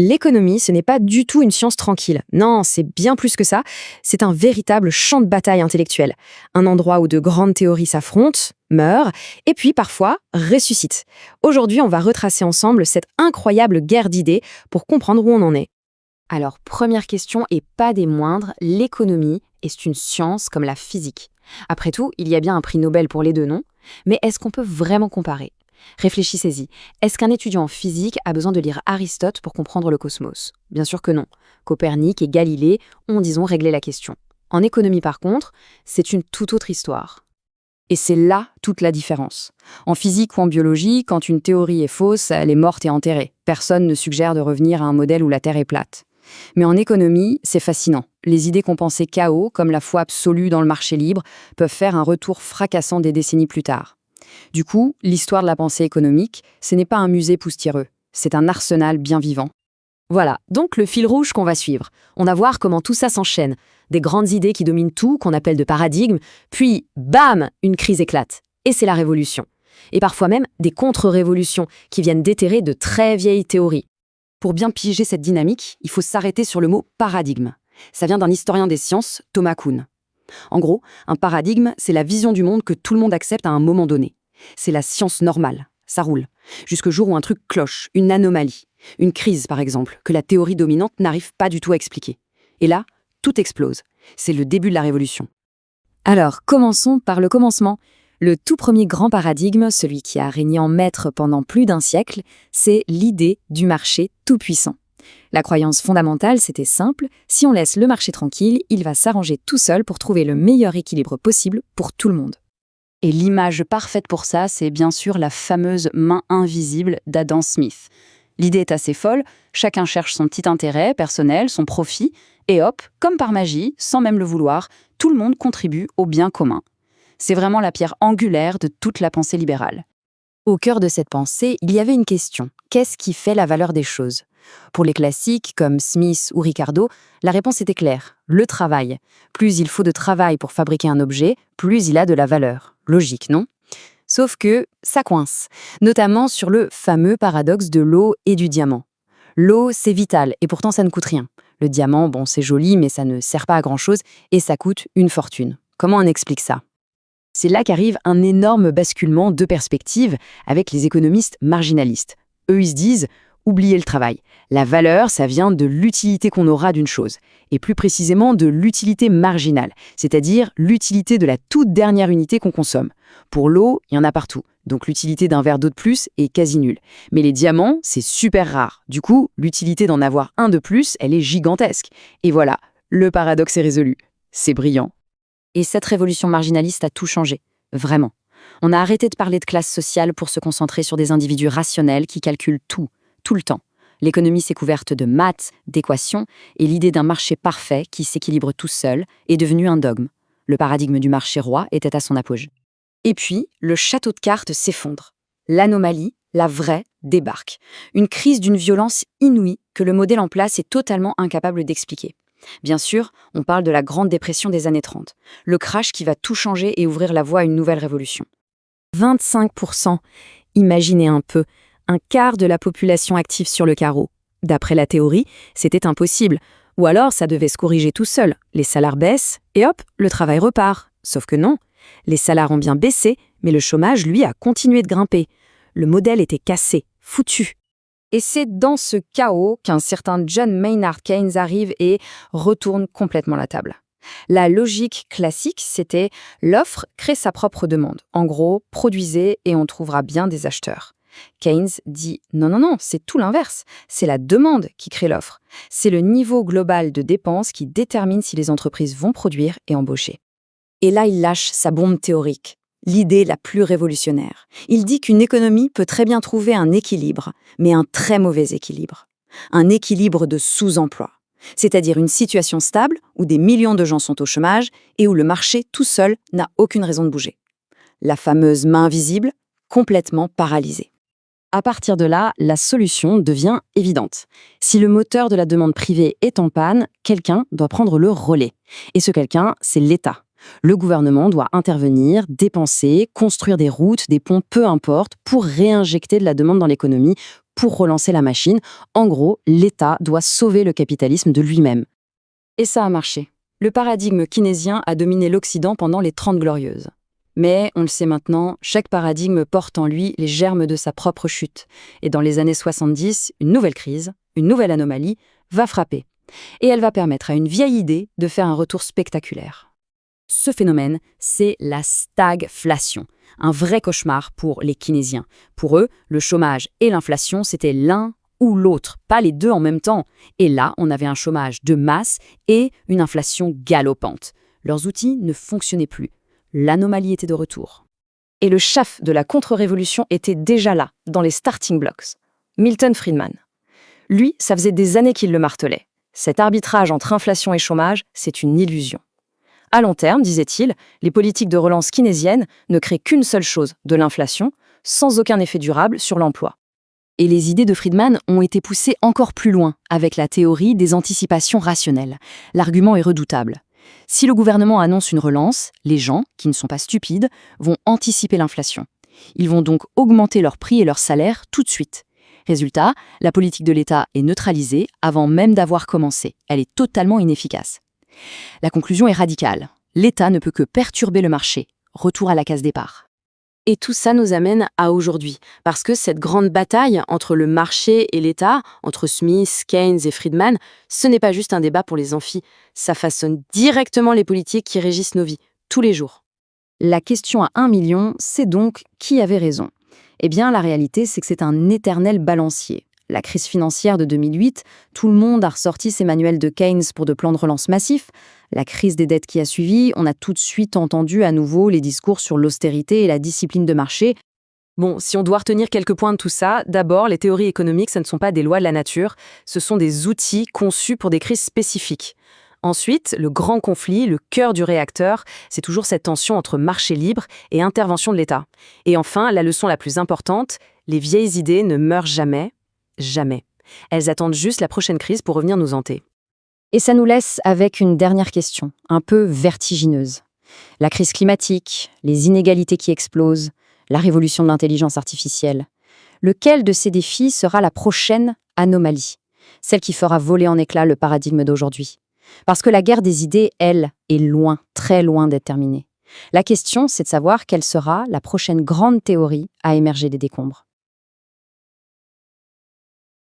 L'économie, ce n'est pas du tout une science tranquille. Non, c'est bien plus que ça. C'est un véritable champ de bataille intellectuelle. Un endroit où de grandes théories s'affrontent, meurent, et puis parfois ressuscitent. Aujourd'hui, on va retracer ensemble cette incroyable guerre d'idées pour comprendre où on en est. Alors, première question, et pas des moindres, l'économie est une science comme la physique. Après tout, il y a bien un prix Nobel pour les deux, non? Mais est-ce qu'on peut vraiment comparer? Réfléchissez-y. Est-ce qu'un étudiant en physique a besoin de lire Aristote pour comprendre le cosmos? Bien sûr que non. Copernic et Galilée ont, disons, réglé la question. En économie, par contre, c'est une toute autre histoire. Et c'est là toute la différence. En physique ou en biologie, quand une théorie est fausse, elle est morte et enterrée. Personne ne suggère de revenir à un modèle où la Terre est plate. Mais en économie, c'est fascinant. Les idées qu'on pensait chaos, comme la foi absolue dans le marché libre, peuvent faire un retour fracassant des décennies plus tard. Du coup, l'histoire de la pensée économique, ce n'est pas un musée poussiéreux, c'est un arsenal bien vivant. Voilà, donc le fil rouge qu'on va suivre. On va voir comment tout ça s'enchaîne. Des grandes idées qui dominent tout, qu'on appelle de paradigmes, puis, bam, une crise éclate. Et c'est la révolution. Et parfois même des contre-révolutions qui viennent déterrer de très vieilles théories. Pour bien piger cette dynamique, il faut s'arrêter sur le mot paradigme. Ça vient d'un historien des sciences, Thomas Kuhn. En gros, un paradigme, c'est la vision du monde que tout le monde accepte à un moment donné. C'est la science normale, ça roule. Jusqu'au jour où un truc cloche, une anomalie, une crise par exemple, que la théorie dominante n'arrive pas du tout à expliquer. Et là, tout explose. C'est le début de la révolution. Alors, commençons par le commencement. Le tout premier grand paradigme, celui qui a régné en maître pendant plus d'un siècle, c'est l'idée du marché tout-puissant. La croyance fondamentale, c'était simple, si on laisse le marché tranquille, il va s'arranger tout seul pour trouver le meilleur équilibre possible pour tout le monde. Et l'image parfaite pour ça, c'est bien sûr la fameuse main invisible d'Adam Smith. L'idée est assez folle, chacun cherche son petit intérêt personnel, son profit, et hop, comme par magie, sans même le vouloir, tout le monde contribue au bien commun. C'est vraiment la pierre angulaire de toute la pensée libérale. Au cœur de cette pensée, il y avait une question. Qu'est-ce qui fait la valeur des choses? Pour les classiques comme Smith ou Ricardo, la réponse était claire, le travail. Plus il faut de travail pour fabriquer un objet, plus il a de la valeur. Logique, non? Sauf que ça coince, notamment sur le fameux paradoxe de l'eau et du diamant. L'eau, c'est vital et pourtant ça ne coûte rien. Le diamant, bon, c'est joli, mais ça ne sert pas à grand-chose et ça coûte une fortune. Comment on explique ça? C'est là qu'arrive un énorme basculement de perspective avec les économistes marginalistes. Eux, ils se disent « oubliez le travail ». La valeur, ça vient de l'utilité qu'on aura d'une chose, et plus précisément de l'utilité marginale, c'est-à-dire l'utilité de la toute dernière unité qu'on consomme. Pour l'eau, il y en a partout, donc l'utilité d'un verre d'eau de plus est quasi nulle. Mais les diamants, c'est super rare. Du coup, l'utilité d'en avoir un de plus, elle est gigantesque. Et voilà, le paradoxe est résolu. C'est brillant. Et cette révolution marginaliste a tout changé, vraiment. On a arrêté de parler de classe sociale pour se concentrer sur des individus rationnels qui calculent tout le temps. L'économie s'est couverte de maths, d'équations, et l'idée d'un marché parfait qui s'équilibre tout seul est devenue un dogme. Le paradigme du marché roi était à son apogée. Et puis, le château de cartes s'effondre. L'anomalie, la vraie, débarque. Une crise d'une violence inouïe que le modèle en place est totalement incapable d'expliquer. Bien sûr, on parle de la Grande Dépression des années 30, le crash qui va tout changer et ouvrir la voie à une nouvelle révolution. 25%, imaginez un peu, un quart de la population active sur le carreau. D'après la théorie, c'était impossible. Ou alors, ça devait se corriger tout seul. Les salaires baissent et hop, le travail repart. Sauf que non. Les salaires ont bien baissé, mais le chômage, lui, a continué de grimper. Le modèle était cassé, foutu. Et c'est dans ce chaos qu'un certain John Maynard Keynes arrive et retourne complètement la table. La logique classique, c'était l'offre crée sa propre demande. En gros, produisez et on trouvera bien des acheteurs. Keynes dit non, c'est tout l'inverse. C'est la demande qui crée l'offre. C'est le niveau global de dépenses qui détermine si les entreprises vont produire et embaucher. Et là, il lâche sa bombe théorique, l'idée la plus révolutionnaire. Il dit qu'une économie peut très bien trouver un équilibre, mais un très mauvais équilibre. Un équilibre de sous-emploi, c'est-à-dire une situation stable où des millions de gens sont au chômage et où le marché tout seul n'a aucune raison de bouger. La fameuse main invisible, complètement paralysée. À partir de là, la solution devient évidente. Si le moteur de la demande privée est en panne, quelqu'un doit prendre le relais. Et ce quelqu'un, c'est l'État. Le gouvernement doit intervenir, dépenser, construire des routes, des ponts, peu importe, pour réinjecter de la demande dans l'économie, pour relancer la machine. En gros, l'État doit sauver le capitalisme de lui-même. Et ça a marché. Le paradigme keynésien a dominé l'Occident pendant les 30 Glorieuses. Mais, on le sait maintenant, chaque paradigme porte en lui les germes de sa propre chute. Et dans les années 70, une nouvelle crise, une nouvelle anomalie, va frapper. Et elle va permettre à une vieille idée de faire un retour spectaculaire. Ce phénomène, c'est la stagflation. Un vrai cauchemar pour les keynésiens. Pour eux, le chômage et l'inflation, c'était l'un ou l'autre, pas les deux en même temps. Et là, on avait un chômage de masse et une inflation galopante. Leurs outils ne fonctionnaient plus. L'anomalie était de retour. Et le chef de la contre-révolution était déjà là, dans les starting blocks. Milton Friedman. Lui, ça faisait des années qu'il le martelait. Cet arbitrage entre inflation et chômage, c'est une illusion. À long terme, disait-il, les politiques de relance keynésiennes ne créent qu'une seule chose, de l'inflation, sans aucun effet durable sur l'emploi. Et les idées de Friedman ont été poussées encore plus loin avec la théorie des anticipations rationnelles. L'argument est redoutable. Si le gouvernement annonce une relance, les gens, qui ne sont pas stupides, vont anticiper l'inflation. Ils vont donc augmenter leurs prix et leurs salaires tout de suite. Résultat, la politique de l'État est neutralisée avant même d'avoir commencé. Elle est totalement inefficace. La conclusion est radicale. L'État ne peut que perturber le marché. Retour à la case départ. Et tout ça nous amène à aujourd'hui, parce que cette grande bataille entre le marché et l'État, entre Smith, Keynes et Friedman, ce n'est pas juste un débat pour les amphis, ça façonne directement les politiques qui régissent nos vies, tous les jours. La question à 1 million, c'est donc qui avait raison? Eh bien, la réalité, c'est que c'est un éternel balancier. La crise financière de 2008, tout le monde a ressorti ses manuels de Keynes pour de plans de relance massifs. La crise des dettes qui a suivi, on a tout de suite entendu à nouveau les discours sur l'austérité et la discipline de marché. Bon, si on doit retenir quelques points de tout ça, d'abord, les théories économiques, ce ne sont pas des lois de la nature, ce sont des outils conçus pour des crises spécifiques. Ensuite, le grand conflit, le cœur du réacteur, c'est toujours cette tension entre marché libre et intervention de l'État. Et enfin, la leçon la plus importante, les vieilles idées ne meurent jamais. Jamais. Elles attendent juste la prochaine crise pour revenir nous hanter. Et ça nous laisse avec une dernière question, un peu vertigineuse. La crise climatique, les inégalités qui explosent, la révolution de l'intelligence artificielle. Lequel de ces défis sera la prochaine anomalie? Celle qui fera voler en éclats le paradigme d'aujourd'hui. Parce que la guerre des idées, elle, est loin, très loin d'être terminée. La question, c'est de savoir quelle sera la prochaine grande théorie à émerger des décombres.